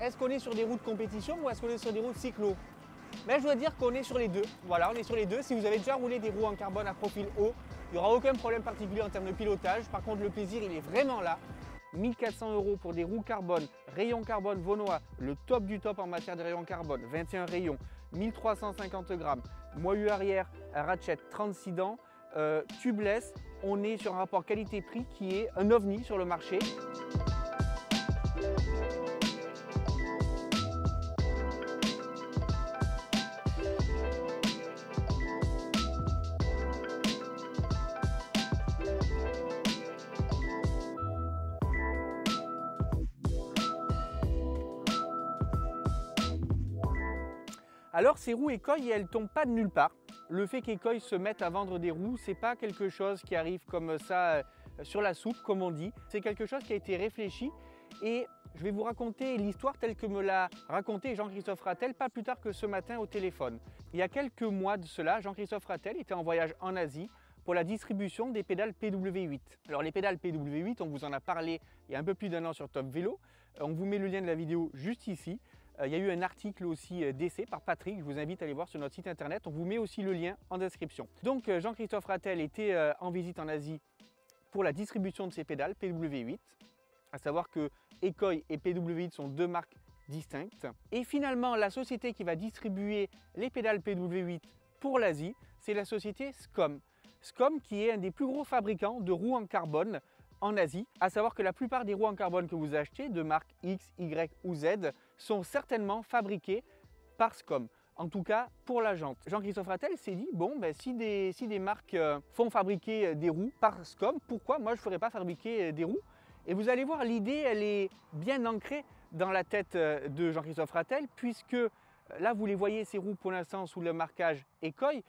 est-ce qu'on est sur des roues de compétition ou est-ce qu'on est sur des roues de cyclo? Mais je dois dire qu'on est sur les deux. Voilà, on est sur les deux. Si vous avez déjà roulé des roues en carbone à profil haut, il n'y aura aucun problème particulier en termes de pilotage. Par contre, le plaisir, il est vraiment là. 1400 € pour des roues carbone, rayon carbone Vaunois, le top du top en matière de rayon carbone, 21 rayons, 1350 grammes, moyeu arrière, ratchet 36 dents, tubeless. On est sur un rapport qualité-prix qui est un ovni sur le marché. Alors ces roues Ekoi, elles ne tombent pas de nulle part. Le fait qu'Ekoi se mette à vendre des roues, c'est pas quelque chose qui arrive comme ça sur la soupe, comme on dit. C'est quelque chose qui a été réfléchi et je vais vous raconter l'histoire telle que me l'a raconté Jean-Christophe Ratel, pas plus tard que ce matin au téléphone. Il y a quelques mois de cela, Jean-Christophe Ratel était en voyage en Asie pour la distribution des pédales PW8. Alors les pédales PW8, on vous en a parlé il y a un peu plus d'un an sur Top Vélo. On vous met le lien de la vidéo juste ici. Il y a eu un article aussi d'essai par Patrick, je vous invite à aller voir sur notre site internet. On vous met aussi le lien en description. Donc Jean-Christophe Ratel était en visite en Asie pour la distribution de ces pédales PW8. À savoir que Ekoi et PW8 sont deux marques distinctes. Et finalement, la société qui va distribuer les pédales PW8 pour l'Asie, c'est la société Scom. Scom qui est un des plus gros fabricants de roues en carbone en Asie, à savoir que la plupart des roues en carbone que vous achetez de marque X, Y ou Z sont certainement fabriquées par Scom. En tout cas pour la jante. Jean-Christophe Ratel s'est dit, bon, ben, si des marques font fabriquer des roues par Scom, pourquoi moi je ne ferais pas fabriquer des roues? Et vous allez voir, l'idée elle est bien ancrée dans la tête de Jean-Christophe Ratel, puisque là vous les voyez ces roues pour l'instant sous le marquage Ekoi,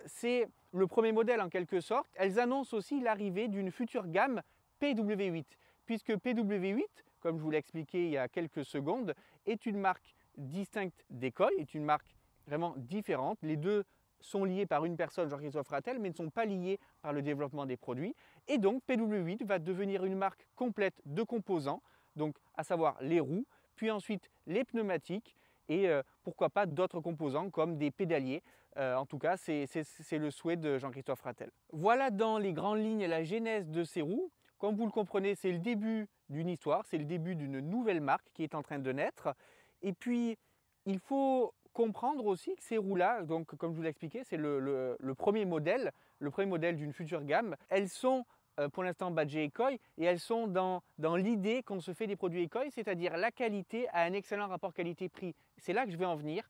c'est le premier modèle en quelque sorte. Elles annoncent aussi l'arrivée d'une future gamme PW8, puisque PW8, comme je vous l'ai expliqué il y a quelques secondes, est une marque distincte d'Ekoi, est une marque vraiment différente. Les deux sont liés par une personne, Jean-Christophe Ratel, mais ne sont pas liés par le développement des produits. Et donc PW8 va devenir une marque complète de composants, donc à savoir les roues, puis ensuite les pneumatiques, et pourquoi pas d'autres composants comme des pédaliers. En tout cas, c'est le souhait de Jean-Christophe Ratel. Voilà dans les grandes lignes la genèse de ces roues. Comme vous le comprenez, c'est le début d'une histoire, c'est le début d'une nouvelle marque qui est en train de naître. Et puis, il faut comprendre aussi que ces roues-là, donc comme je vous l'ai expliqué, c'est le premier modèle d'une future gamme. Elles sont pour l'instant badgées Ekoi et elles sont dans l'idée qu'on se fait des produits Ekoi, c'est-à-dire la qualité à un excellent rapport qualité-prix. C'est là que je vais en venir.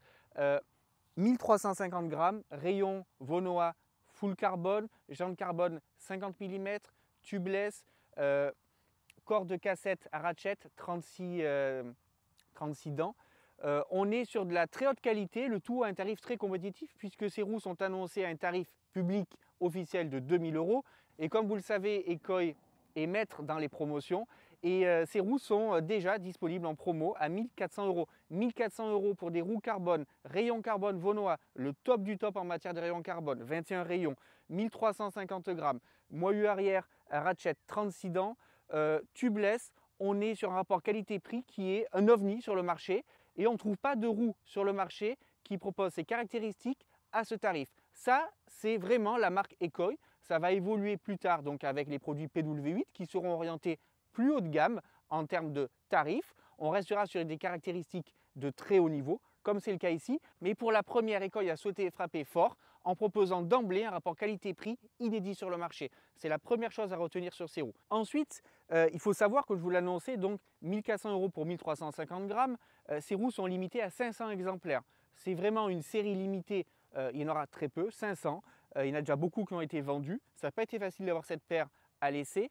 1350 grammes, rayon Vaunois full carbone, jante carbone 50 mm, tubeless, corps de cassette à ratchet 36 dents. On est sur de la très haute qualité, le tout à un tarif très compétitif puisque ces roues sont annoncées à un tarif public officiel de 2000 €. Et comme vous le savez, Ekoi est maître dans les promotions et ces roues sont déjà disponibles en promo à 1400 €. 1400 € pour des roues carbone, rayon carbone Vaunois, le top du top en matière de rayon carbone, 21 rayons, 1350 grammes, moyeu arrière, ratchet 36 dents, tubeless. On est sur un rapport qualité-prix qui est un ovni sur le marché et on ne trouve pas de roues sur le marché qui propose ces caractéristiques à ce tarif. Ça, c'est vraiment la marque Ekoi. Ça va évoluer plus tard donc avec les produits PW8 qui seront orientés plus haut de gamme en termes de tarifs. On restera sur des caractéristiques de très haut niveau, comme c'est le cas ici. Mais pour la première, Ekoi a sauté et frappé fort en proposant d'emblée un rapport qualité-prix inédit sur le marché. C'est la première chose à retenir sur ces roues. Ensuite, il faut savoir que je vous l'annonçais, donc 1400 € pour 1350 grammes. Ces roues sont limitées à 500 exemplaires. C'est vraiment une série limitée. Il y en aura très peu, 500. Il y en a déjà beaucoup qui ont été vendus. Ça n'a pas été facile d'avoir cette paire à l'essai.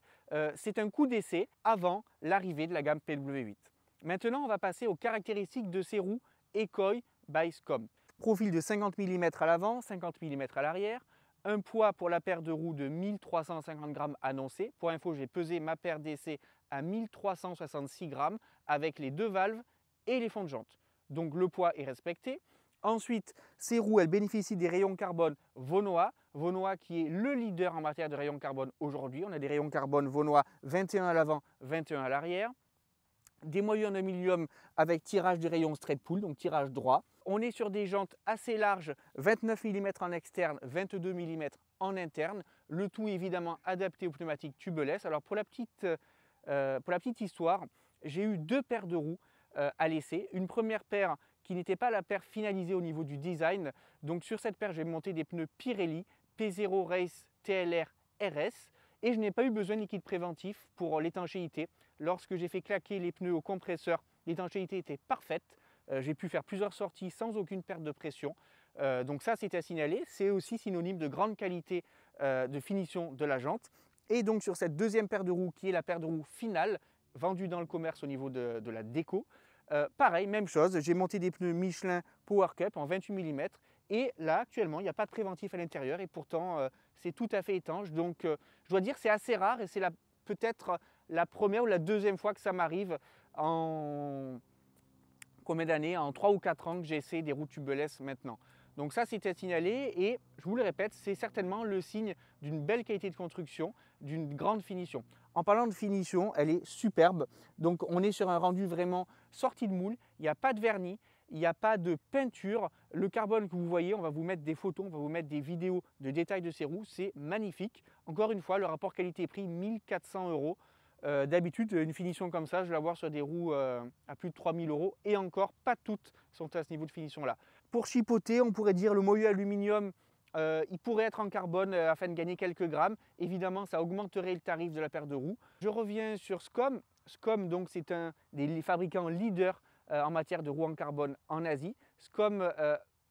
C'est un coup d'essai avant l'arrivée de la gamme PW8. Maintenant, on va passer aux caractéristiques de ces roues Ekoi by Scom. Profil de 50 mm à l'avant, 50 mm à l'arrière. Un poids pour la paire de roues de 1350 grammes annoncé. Pour info, j'ai pesé ma paire d'essai à 1366 grammes avec les deux valves et les fonds de jante. Donc le poids est respecté. Ensuite, ces roues, elles bénéficient des rayons carbone Vaunois. Vaunois qui est le leader en matière de rayons carbone aujourd'hui. On a des rayons carbone Vaunois 21 à l'avant, 21 à l'arrière. des moyeux en aluminium avec tirage de rayon straight pull, donc tirage droit. On est sur des jantes assez larges, 29 mm en externe, 22 mm en interne. Le tout évidemment adapté aux pneumatiques tubeless. Alors pour la petite histoire, j'ai eu 2 paires de roues à l'essai. Une première paire qui n'était pas la paire finalisée au niveau du design. Donc sur cette paire, j'ai monté des pneus Pirelli P0 Race TLR RS. Et je n'ai pas eu besoin de liquide préventif pour l'étanchéité. Lorsque j'ai fait claquer les pneus au compresseur, l'étanchéité était parfaite. J'ai pu faire plusieurs sorties sans aucune perte de pression. Donc ça, c'est à signaler. C'est aussi synonyme de grande qualité de finition de la jante. Et donc sur cette deuxième paire de roues, qui est la paire de roues finale, vendue dans le commerce au niveau de la déco, pareil, même chose. J'ai monté des pneus Michelin Power Cup en 28 mm. Et là, actuellement, il n'y a pas de préventif à l'intérieur et pourtant, c'est tout à fait étanche. Donc, je dois dire, c'est assez rare et c'est peut-être la première ou la deuxième fois que ça m'arrive en combien d'années, en 3 ou 4 ans que j'essaie des roues tubeless maintenant. Donc ça, c'était à signaler et je vous le répète, c'est certainement le signe d'une belle qualité de construction, d'une grande finition. En parlant de finition, elle est superbe. Donc on est sur un rendu vraiment sorti de moule, il n'y a pas de vernis, il n'y a pas de peinture. Le carbone que vous voyez, on va vous mettre des photos, on va vous mettre des vidéos de détails de ces roues, c'est magnifique. Encore une fois, le rapport qualité-prix, 1400 €. D'habitude, une finition comme ça, je vais l'avoir sur des roues à plus de 3000 € et encore, pas toutes sont à ce niveau de finition-là. Pour chipoter, on pourrait dire le moyeu aluminium, il pourrait être en carbone afin de gagner quelques grammes. Évidemment, ça augmenterait le tarif de la paire de roues. Je reviens sur Scom. Scom, donc, c'est un des fabricants leaders en matière de roues en carbone en Asie. Scom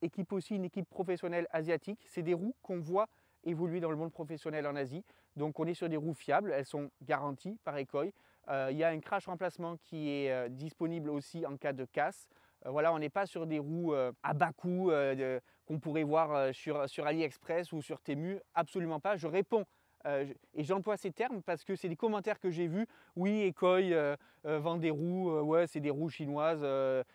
équipe aussi une équipe professionnelle asiatique. C'est des roues qu'on voit évoluer dans le monde professionnel en Asie. Donc on est sur des roues fiables, elles sont garanties par Ekoi. Il y a un crash remplacement qui est disponible aussi en cas de casse. Voilà, on n'est pas sur des roues à bas coût qu'on pourrait voir sur AliExpress ou sur Temu, absolument pas. Je réponds et j'emploie ces termes parce que c'est des commentaires que j'ai vus. Oui, Ekoi vend des roues, ouais, c'est des roues chinoises,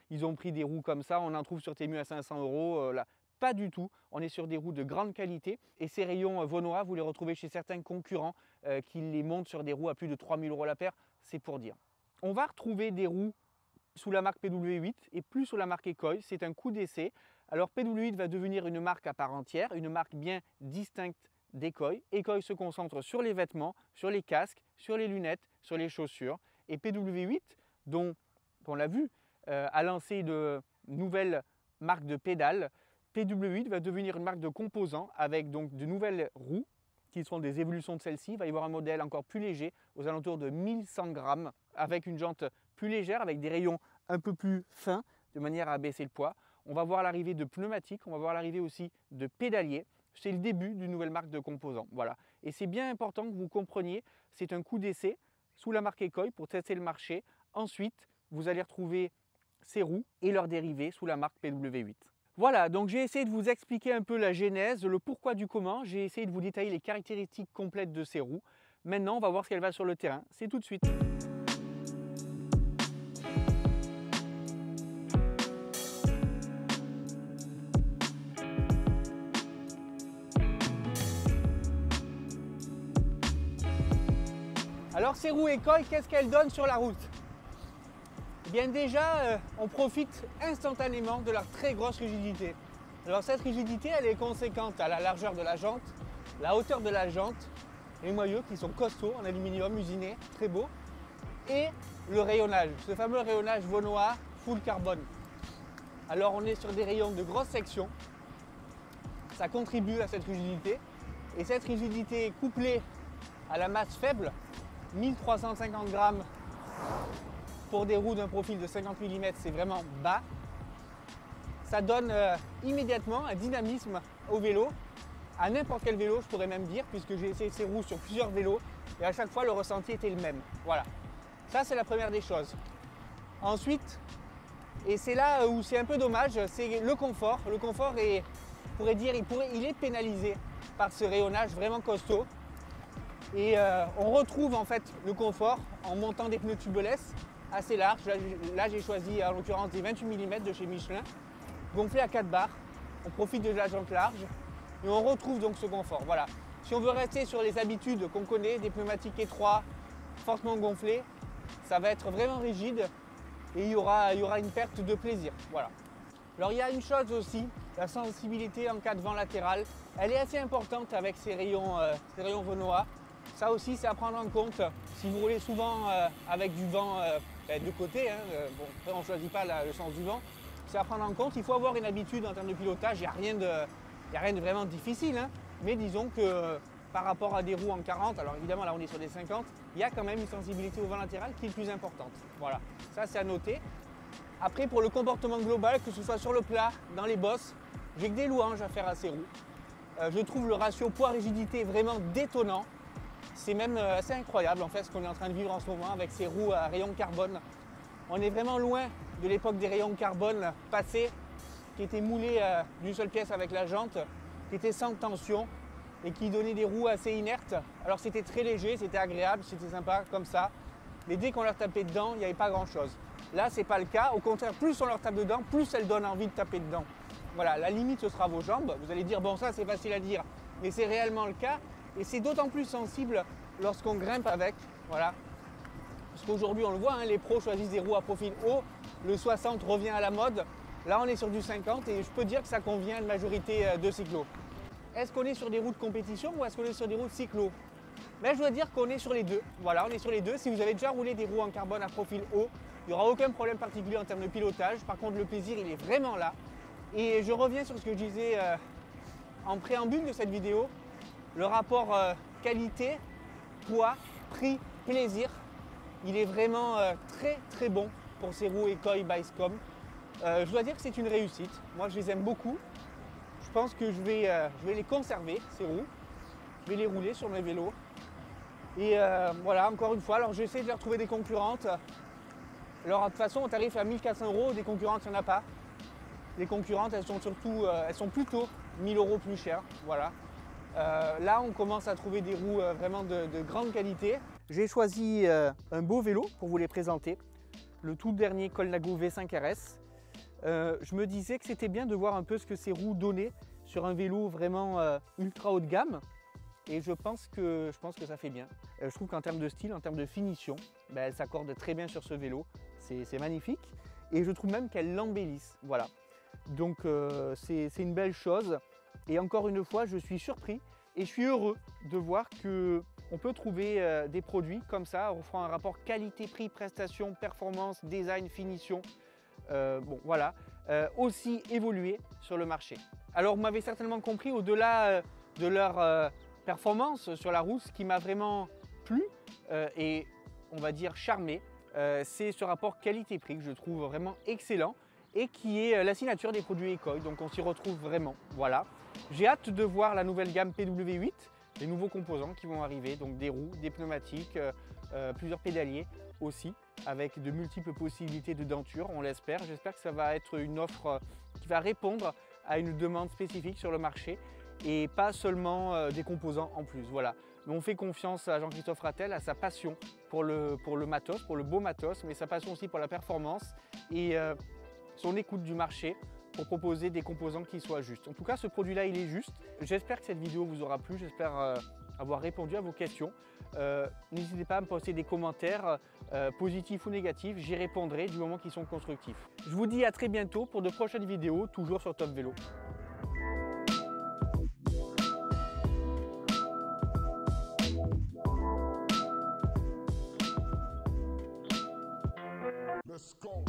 ils ont pris des roues comme ça, on en trouve sur Temu à 500 €. Là. Pas du tout, on est sur des roues de grande qualité et ces rayons Vonoa, vous les retrouvez chez certains concurrents qui les montent sur des roues à plus de 3000 € la paire, c'est pour dire. On va retrouver des roues sous la marque PW8 et plus sous la marque Ekoi, c'est un coup d'essai. Alors PW8 va devenir une marque à part entière, une marque bien distincte d'Ekoi. Ekoi se concentre sur les vêtements, sur les casques, sur les lunettes, sur les chaussures. Et PW8, dont on l'a vu, a lancé de nouvelles marques de pédales. PW8 va devenir une marque de composants avec donc de nouvelles roues qui seront des évolutions de celle-ci. Il va y avoir un modèle encore plus léger, aux alentours de 1100 grammes, avec une jante plus légère, avec des rayons un peu plus fins, de manière à baisser le poids. On va voir l'arrivée de pneumatiques, on va voir l'arrivée aussi de pédaliers. C'est le début d'une nouvelle marque de composants. Voilà. Et c'est bien important que vous compreniez, c'est un coup d'essai sous la marque Ekoi pour tester le marché. Ensuite, vous allez retrouver ces roues et leurs dérivés sous la marque PW8. Voilà, donc j'ai essayé de vous expliquer un peu la genèse, le pourquoi du comment. J'ai essayé de vous détailler les caractéristiques complètes de ces roues. Maintenant, on va voir ce qu'elle va sur le terrain. C'est tout de suite. Alors ces roues Ekoi, qu'est-ce qu'elles donnent sur la route? Eh bien déjà, on profite instantanément de leur très grosse rigidité. Alors cette rigidité, elle est conséquente à la largeur de la jante, la hauteur de la jante, les moyeux qui sont costauds en aluminium usiné, très beau, et le rayonnage, ce fameux rayonnage Vonoa full carbone. Alors on est sur des rayons de grosse section, ça contribue à cette rigidité, et cette rigidité couplée à la masse faible, 1350 grammes, pour des roues d'un profil de 50 mm, c'est vraiment bas. Ça donne immédiatement un dynamisme au vélo, à n'importe quel vélo, je pourrais même dire, puisque j'ai essayé ces roues sur plusieurs vélos et à chaque fois le ressenti était le même. Voilà, ça c'est la première des choses. Ensuite, et c'est là où c'est un peu dommage, c'est le confort. Le confort est, on pourrait dire, il est pénalisé par ce rayonnage vraiment costaud. Et on retrouve en fait le confort en montant des pneus tubeless assez larges. Là j'ai choisi en l'occurrence des 28 mm de chez Michelin, gonflés à 4 barres. On profite de la jante large et on retrouve donc ce confort. Voilà. Si on veut rester sur les habitudes qu'on connaît, des pneumatiques étroits, fortement gonflés, ça va être vraiment rigide et il y aura une perte de plaisir. Voilà. Alors il y a une chose aussi, la sensibilité en cas de vent latéral, elle est assez importante avec ces rayons Renoir. Ça aussi c'est à prendre en compte si vous roulez souvent avec du vent de côté, hein, bon, après on ne choisit pas le sens du vent, c'est à prendre en compte. Il faut avoir une habitude en termes de pilotage, il n'y a rien de vraiment difficile, hein, mais disons que par rapport à des roues en 40, alors évidemment là on est sur des 50, il y a quand même une sensibilité au vent latéral qui est plus importante. Voilà, ça c'est à noter. Après pour le comportement global, que ce soit sur le plat, dans les bosses, j'ai que des louanges à faire à ces roues. Je trouve le ratio poids-rigidité vraiment détonnant. C'est même assez incroyable en fait ce qu'on est en train de vivre en ce moment avec ces roues à rayons carbone. On est vraiment loin de l'époque des rayons carbone passés, qui étaient moulés d'une seule pièce avec la jante, qui étaient sans tension et qui donnaient des roues assez inertes. Alors c'était très léger, c'était agréable, c'était sympa comme ça. Mais dès qu'on leur tapait dedans, il n'y avait pas grand chose. Là, c'est pas le cas. Au contraire, plus on leur tape dedans, plus elles donnent envie de taper dedans. Voilà, la limite, ce sera vos jambes. Vous allez dire, bon, ça, c'est facile à dire. Mais c'est réellement le cas. Et c'est d'autant plus sensible lorsqu'on grimpe avec. Voilà. Parce qu'aujourd'hui, on le voit, hein, les pros choisissent des roues à profil haut. Le 60 revient à la mode. Là, on est sur du 50 et je peux dire que ça convient à une majorité de cyclos. Est-ce qu'on est sur des roues de compétition ou est-ce qu'on est sur des roues de cyclo? Mais je dois dire qu'on est sur les deux. Voilà, on est sur les deux. Si vous avez déjà roulé des roues en carbone à profil haut, il n'y aura aucun problème particulier en termes de pilotage. Par contre, le plaisir, il est vraiment là. Et je reviens sur ce que je disais en préambule de cette vidéo. Le rapport qualité, poids, prix, plaisir, il est vraiment très très bon pour ces roues Ekoi by Scom. Je dois dire que c'est une réussite. Moi, je les aime beaucoup. Je pense que je vais les conserver, ces roues. Je vais les rouler sur mes vélos. Et voilà, encore une fois, alors j'essaie de leur trouver des concurrentes. Alors de toute façon, on tarif à 1 400 €, des concurrentes, il n'y en a pas. Les concurrentes, elles sont plutôt 1 000 € plus chères. Voilà. Là, on commence à trouver des roues vraiment de grande qualité. J'ai choisi un beau vélo pour vous les présenter. Le tout dernier Colnago V5 RS. Je me disais que c'était bien de voir un peu ce que ces roues donnaient sur un vélo vraiment ultra haut de gamme. Et je pense que ça fait bien. Je trouve qu'en termes de style, en termes de finition, ben, elle s'accorde très bien sur ce vélo. C'est magnifique. Et je trouve même qu'elle l'embellisse. Voilà. Donc c'est une belle chose. Et encore une fois, je suis surpris et je suis heureux de voir qu'on peut trouver des produits comme ça, offrant un rapport qualité-prix, prestation, performance, design, finition. Bon, voilà, aussi évoluer sur le marché. Alors, vous m'avez certainement compris, au-delà de leur performance sur la roue, ce qui m'a vraiment plu et on va dire charmé, c'est ce rapport qualité-prix que je trouve vraiment excellent et qui est la signature des produits Ekoi, donc on s'y retrouve vraiment. Voilà. J'ai hâte de voir la nouvelle gamme PW8, les nouveaux composants qui vont arriver, donc des roues, des pneumatiques, plusieurs pédaliers aussi, avec de multiples possibilités de denture, on l'espère. J'espère que ça va être une offre qui va répondre à une demande spécifique sur le marché et pas seulement des composants en plus. Voilà. Mais on fait confiance à Jean-Christophe Ratel, à sa passion pour le matos, pour le beau matos, mais sa passion aussi pour la performance et son écoute du marché pour proposer des composants qui soient justes. En tout cas, ce produit-là, il est juste. J'espère que cette vidéo vous aura plu, j'espère avoir répondu à vos questions. N'hésitez pas à me poster des commentaires positifs ou négatifs, j'y répondrai du moment qu'ils sont constructifs. Je vous dis à très bientôt pour de prochaines vidéos, toujours sur Top Vélo. Let's go.